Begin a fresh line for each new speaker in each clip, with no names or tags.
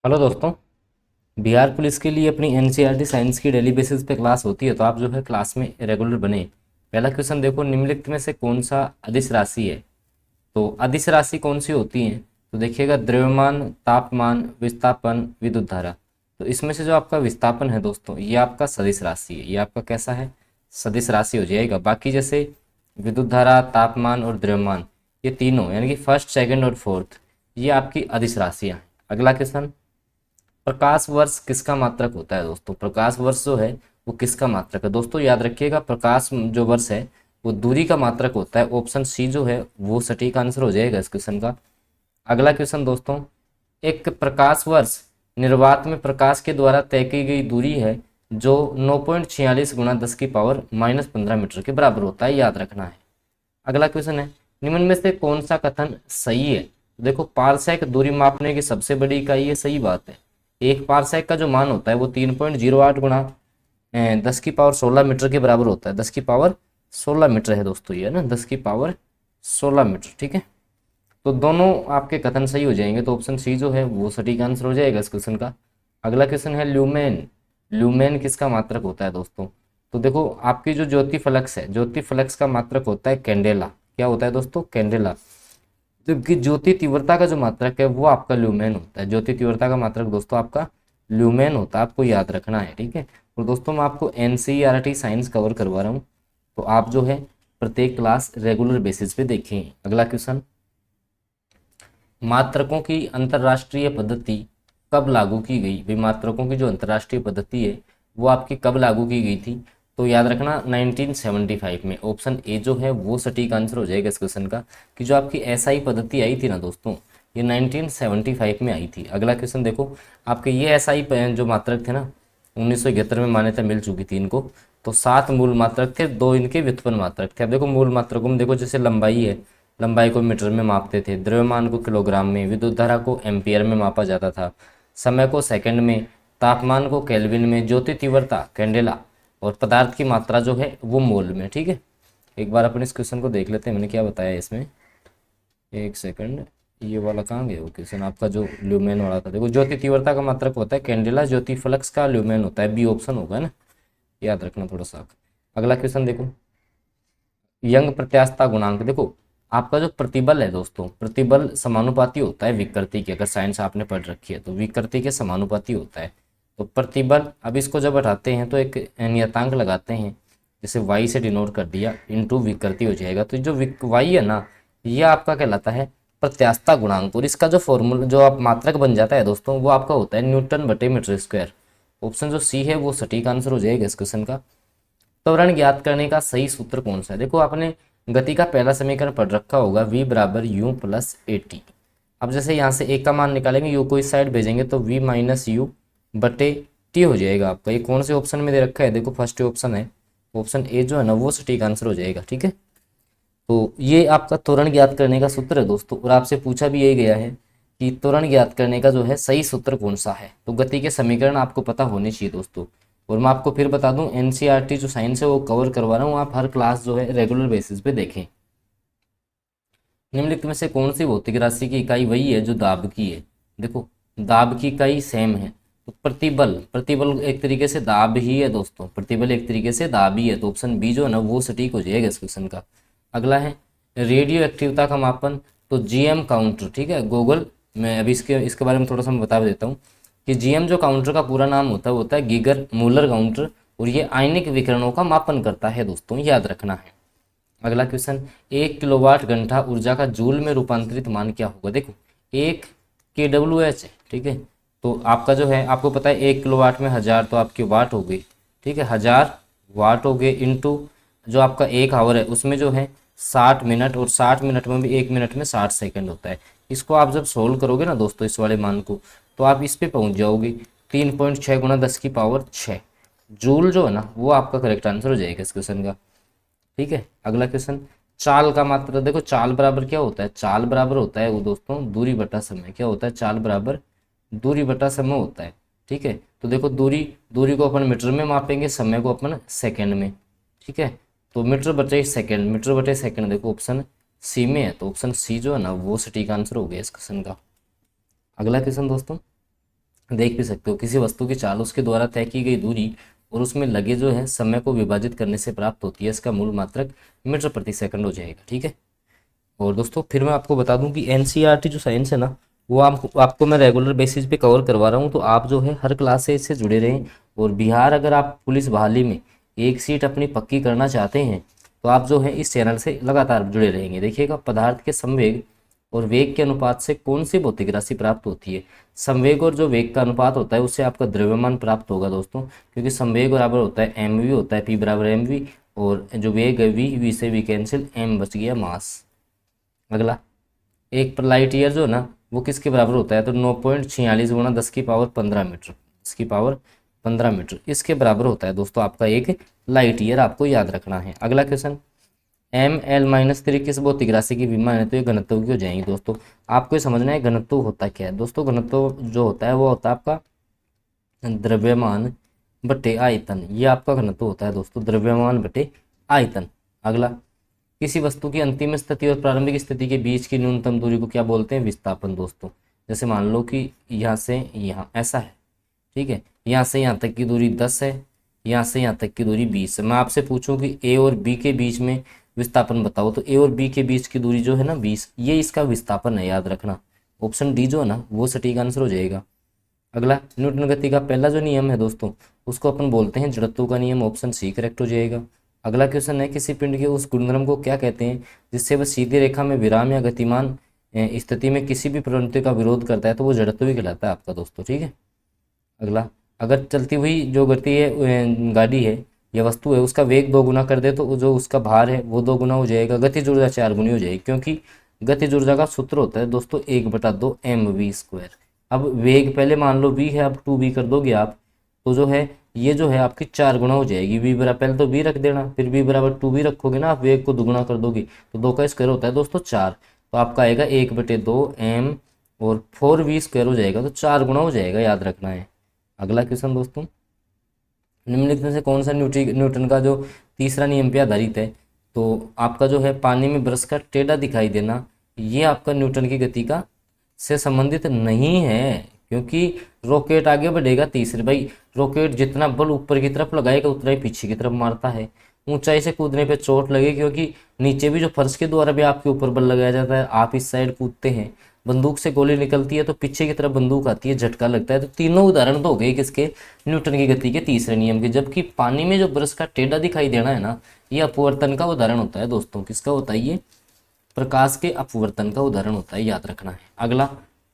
Hello दोस्तों। Bihar police के लिए अपनी एनसीईआरटी साइंस की डेली बेसिस पे क्लास होती है, तो आप जो है क्लास में रेगुलर बने। पहला क्वेश्चन देखो, निम्नलिखित में से कौन सा अदिश राशि है। तो अदिश राशि कौन सी होती है, तो देखिएगा द्रव्यमान, तापमान, विस्थापन, विद्युत धारा। तो इसमें से जो आपका विस्थापन है दोस्तों, ये आपका सदिश राशि है। ये आपका कैसा है, सदिश राशि हो जाएगा। बाकी जैसे विद्युत धारा, तापमान और द्रव्यमान, ये तीनों यानी कि फर्स्ट, सेकंड और फोर्थ, ये आपकी अदिश राशियाँ हैं। अगला क्वेश्चन, प्रकाश वर्ष किसका मात्रक होता है दोस्तों। प्रकाश वर्ष जो है वो किसका मात्रक है दोस्तों, याद रखिएगा। प्रकाश जो वर्ष है वो दूरी का मात्रक होता है। ऑप्शन सी जो है वो सटीक आंसर हो जाएगा इस क्वेश्चन का। अगला क्वेश्चन दोस्तों, एक प्रकाश वर्ष निर्वात में प्रकाश के द्वारा तय की गई दूरी है जो 9.46 गुणा 10 की पावर -15 मीटर के बराबर होता है, याद रखना है। अगला क्वेश्चन है, निम्न में से कौन सा कथन सही है। देखो, पारसेक दूरी मापने की सबसे बड़ी इकाई है, सही बात है। एक पारसेक का जो मान होता है वो 3.08 गुणा 10 की पावर 16 मीटर के बराबर होता है। 10 की पावर 16 मीटर है दोस्तों, ये है ना, 10 की पावर 16 मीटर, ठीक है। तो दोनों आपके कथन सही हो जाएंगे, तो ऑप्शन सी जो है वो सटीक आंसर हो जाएगा इस क्वेश्चन का। अगला क्वेश्चन है, ल्यूमेन। ल्यूमेन किसका मात्रक होता है दोस्तों। तो देखो, आपकी जो ज्योति फ्लक्स है, ज्योति फ्लक्स का मात्रक होता है कैंडेला। क्या होता है दोस्तों, कैंडेला। जबकि ज्योति तीव्रता का जो मात्रक है वो आपका ल्यूमेन होता है। ज्योति तीव्रता का मात्रक दोस्तों आपका ल्यूमेन होता है, आपको याद रखना है, ठीक है। और दोस्तों, मैं आपको एनसीईआरटी साइंस कवर करवा रहा हूँ, तो आप जो है प्रत्येक क्लास रेगुलर बेसिस पे देखें। अगला क्वेश्चन, मात्रकों की अंतर्राष्ट्रीय पद्धति कब लागू की गई। भाई, मात्रकों की जो अंतर्राष्ट्रीय पद्धति है वो आपकी कब लागू की गई थी, तो याद रखना 1975 में। ऑप्शन ए जो है वो सटीक आंसर हो जाएगा इस क्वेश्चन का, कि जो आपकी एसआई पद्धति आई थी ना दोस्तों, ये 1975 में आई थी। अगला क्वेश्चन देखो, आपके ये एसआई जो मात्रक थे ना, 1971 में मान्यता मिल चुकी थी इनको। तो 7 मूल मात्रक थे, 2 इनके व्युत्पन्न मात्रक थे। अब देखो, मूल मात्रकों में देखो, जैसे लंबाई है, लंबाई को मीटर में मापते थे, द्रव्यमान को किलोग्राम में, विद्युत धारा को एम्पियर में मापा जाता था, समय को सेकंड में, तापमान को केल्विन में, ज्योति तीव्रता कैंडेला, और पदार्थ की मात्रा जो है वो मोल में, ठीक है। एक बार अपन इस क्वेश्चन को देख लेते हैं, मैंने क्या बताया इसमें। एक सेकंड, ये वाला कहाँ गया वो क्वेश्चन आपका, जो ल्यूमेन वाला था। देखो, ज्योति तीव्रता का मात्रक होता है कैंडेला, ज्योति फ्लक्स का ल्यूमेन होता है। बी ऑप्शन होगा ना, याद रखना थोड़ा सा। अगला क्वेश्चन देखो, यंग प्रत्यास्थता गुणांक। देखो, आपका जो प्रतिबल है दोस्तों, प्रतिबल समानुपाती होता है विकृति के। अगर साइंस आपने पढ़ रखी है तो विकृति के समानुपाती होता है। तो प्रतिबल, अब इसको जब हटाते हैं तो एक नियतांक लगाते हैं, जैसे वाई से डिनोट कर दिया, इंटू विकृति हो जाएगा। तो जो वाई है ना, ये आपका कहलाता है प्रत्यास्थता गुणांक। और इसका जो फॉर्मूला, जो आप मात्रक बन जाता है दोस्तों, वो आपका होता है न्यूटन बटे मीटर स्क्वायर। ऑप्शन जो सी है वो सटीक आंसर हो जाएगा इस क्वेश्चन का। त्वरण ज्ञात करने का सही सूत्र कौन सा है। देखो, आपने गति का पहला समीकरण पढ़ रखा होगा, v बराबर यू प्लस ए टी। अब जैसे यहाँ से ए का मान निकालेंगे, यू को इस साइड भेजेंगे तो v माइनस यू बटे टी हो जाएगा आपका। ये कौन से ऑप्शन में दे रखा है, देखो फर्स्ट ऑप्शन है, ऑप्शन ए जो है ना वो सटीक आंसर हो जाएगा, ठीक है। तो ये आपका त्वरण ज्ञात करने का सूत्र है दोस्तों, और आपसे पूछा भी यही गया है कि त्वरण ज्ञात करने का जो है सही सूत्र कौन सा है। तो गति के समीकरण आपको पता होने चाहिए दोस्तों। और मैं आपको फिर बता दूं, एनसीईआरटी जो साइंस है वो कवर करवा रहा हूँ, आप हर क्लास जो है रेगुलर बेसिस पे देखें। निम्नलिखित में से कौन सी भौतिक राशि की इकाई वही है जो दाब की है। देखो, दाब की इकाई सेम है। तो प्रतिबल, प्रतिबल एक तरीके से दाब ही है दोस्तों, प्रतिबल एक तरीके से दाब ही है। तो ऑप्शन बी जो है ना वो सटीक हो जाएगा इस क्वेश्चन का। अगला है रेडियो एक्टिवता का मापन, तो जीएम काउंटर, ठीक है। गूगल, मैं अभी इसके इसके बारे में थोड़ा सा मैं बता देता हूँ कि जीएम जो काउंटर का पूरा नाम होता है वो होता है गीगर मूलर काउंटर, और ये आयनिक विकिरणों का मापन करता है दोस्तों, याद रखना है। अगला क्वेश्चन, 1 किलोवाट घंटा ऊर्जा का जूल में रूपांतरित मान क्या होगा। देखो, 1 kWh है, ठीक है। तो आपका जो है, आपको पता है 1 किलोवाट में 1000, तो आपकी वाट हो गई, ठीक है, 1000 वाट हो गए, इंटू जो आपका 1 आवर है उसमें जो है 60 मिनट, और 60 मिनट में भी 1 मिनट में 60 सेकंड होता है। इसको आप जब सोल्व करोगे ना दोस्तों, इस वाले मान को, तो आप इस पे पहुंच जाओगे 3.6 गुणा 10 की पावर 6 जूल जो है ना वो आपका करेक्ट आंसर हो जाएगा इस क्वेश्चन का, ठीक है। अगला क्वेश्चन, चाल का मात्रा। देखो, चाल बराबर क्या होता है, चाल बराबर होता है वो दोस्तों दूरी बटा समय। क्या होता है, चाल बराबर दूरी बटा समय होता है, ठीक है। तो देखो, दूरी दूरी को अपन मीटर में मापेंगे, समय को अपन सेकंड में, ठीक है। तो मीटर बटे सेकंड, मीटर बटे सेकंड देखो ऑप्शन सी में है, तो ऑप्शन सी जो है ना वो सटीक आंसर हो गया इस क्वेश्चन का। अगला क्वेश्चन दोस्तों, देख भी सकते हो। किसी वस्तु की चाल उसके द्वारा तय की गई दूरी और उसमें लगे जो है समय को विभाजित करने से प्राप्त होती है। इसका मूल मात्रक मीटर प्रति सेकंड हो जाएगा। ठीक है। और दोस्तों फिर मैं आपको बता दूं कि एनसीईआरटी जो साइंस है ना, वो आपको मैं रेगुलर बेसिस पे कवर करवा रहा हूँ। तो आप जो है हर क्लास से इससे जुड़े रहें। और बिहार अगर आप पुलिस बहाली में एक सीट अपनी पक्की करना चाहते हैं तो आप जो है इस चैनल से लगातार जुड़े रहेंगे। देखिएगा, पदार्थ के संवेग और वेग के अनुपात से कौन सी भौतिक राशि प्राप्त होती है। संवेग और जो वेग का अनुपात होता है उससे आपका द्रव्यमान प्राप्त होगा दोस्तों, क्योंकि संवेग बराबर होता है एम वी होता है, पी बराबर एम वी, और जो वेग है वी से वी कैंसिल, एम बच गया मास। अगला, एक पर लाइट ईयर जो है ना वो किसके बराबर होता है, तो 9.46 गुणा 10⁻15 मीटर, 10⁻15 मीटर इसके बराबर होता है दोस्तों आपका एक लाइट ईयर। आपको याद रखना है। अगला क्वेश्चन, ml-3 किस भौतिक राशि की विमान है, तो ये घनत्व की हो जाएंगी दोस्तों। आपको ये समझना है घनत्व होता क्या है दोस्तों। घनत्व जो होता है वो होता है आपका द्रव्यमान बटे आयतन। ये आपका घनत्व होता है दोस्तों, द्रव्यमान बटे आयतन। अगला, किसी वस्तु की अंतिम स्थिति और प्रारंभिक स्थिति के बीच की न्यूनतम दूरी को क्या बोलते हैं, विस्थापन दोस्तों। जैसे मान लो कि यहाँ से यहाँ ऐसा है, ठीक है, यहाँ से यहाँ तक की दूरी 10 है, यहाँ से यहाँ तक की दूरी 20 है। मैं आपसे पूछूं कि ए और बी के बीच में विस्थापन बताओ, तो ए और बी के बीच की दूरी जो है ना 20, ये इसका विस्थापन है, याद रखना। ऑप्शन डी जो है ना वो सटीक आंसर हो जाएगा। अगला, न्यूटन गति का पहला जो नियम है दोस्तों उसको अपन बोलते हैं जड़त्व का नियम। ऑप्शन सी करेक्ट हो जाएगा। अगला क्वेश्चन है, किसी पिंड के उस गुणधर्म को क्या कहते हैं जिससे वह सीधी रेखा में विराम या गतिमान स्थिति में किसी भी प्रवृत्ति का विरोध करता है, तो वो जड़त्व ही कहलाता है आपका दोस्तों। ठीक है। अगला, अगर चलती हुई जो गति है गाड़ी है या वस्तु है उसका वेग 2 गुना कर दे तो जो उसका भार है वो 2 गुना हो जाएगा, गतिज ऊर्जा 4 गुनी हो जाएगी, क्योंकि गतिज ऊर्जा का सूत्र होता है दोस्तों 1/2 mv²। अब वेग पहले मान लो v है, अब 2v कर दोगे आप तो जो है ये जो है आपकी 4 गुना हो जाएगी। v बराबर, पहले तो v रख देना, फिर v बराबर 2v रखोगे ना, आप वेग को दुगुना कर दोगे तो 2 का स्क्वायर होता है दोस्तों 4, तो आपका आएगा 1/2 m और 4v² हो जाएगा, तो 4 गुना हो जाएगा, याद रखना है। अगला क्वेश्चन दोस्तों, निम्नलिखित में से कौन सा न्यूटन का जो तीसरा नियम पे आधारित है, तो आपका जो है पानी में ब्रश का टेढ़ा दिखाई देना, ये आपका न्यूटन की गति का से संबंधित नहीं है, क्योंकि रॉकेट आगे बढ़ेगा तीसरे, भाई रॉकेट जितना बल ऊपर की तरफ लगाएगा उतना ही पीछे की तरफ मारता है। ऊंचाई से कूदने पे चोट लगे, क्योंकि नीचे भी जो फर्श के द्वारा भी आपके ऊपर बल लगाया जाता है, आप इस साइड कूदते हैं, बंदूक से गोली निकलती है तो पीछे की तरफ बंदूक आती है, झटका लगता है। तो तीनों उदाहरण तो हो गए किसके, न्यूटन की गति के तीसरे नियम के। जबकि पानी में जो ब्रश का टेढ़ा दिखाई देना है ना, ये अपवर्तन का उदाहरण होता है दोस्तों। किसका होता है ये, प्रकाश के अपवर्तन का उदाहरण होता है, याद रखना है। अगला,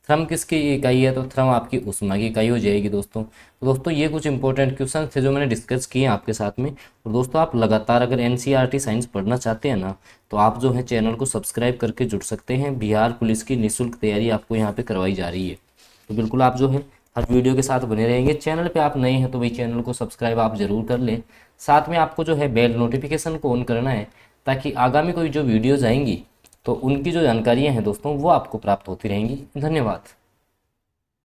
थर्म किसकी इकाई है, तो थर्म आपकी ऊष्मा की इकाई हो जाएगी दोस्तों। तो दोस्तों ये कुछ इंपॉर्टेंट क्वेश्चन थे जो मैंने डिस्कस किए हैं आपके साथ में। और दोस्तों आप लगातार अगर एनसीईआरटी साइंस पढ़ना चाहते हैं ना, तो आप जो है चैनल को सब्सक्राइब करके जुड़ सकते हैं। बिहार पुलिस की निःशुल्क तैयारी आपको यहाँ पे करवाई जा रही है, तो बिल्कुल आप जो है हर वीडियो के साथ बने रहेंगे। चैनल पे आप नए हैं तो भाई चैनल को सब्सक्राइब आप जरूर कर लें। साथ में आपको जो है बेल नोटिफिकेशन को ऑन करना है, ताकि आगामी कोई जो वीडियोज़ आएंगी तो उनकी जो जानकारियाँ हैं दोस्तों वो आपको प्राप्त होती रहेंगी। धन्यवाद।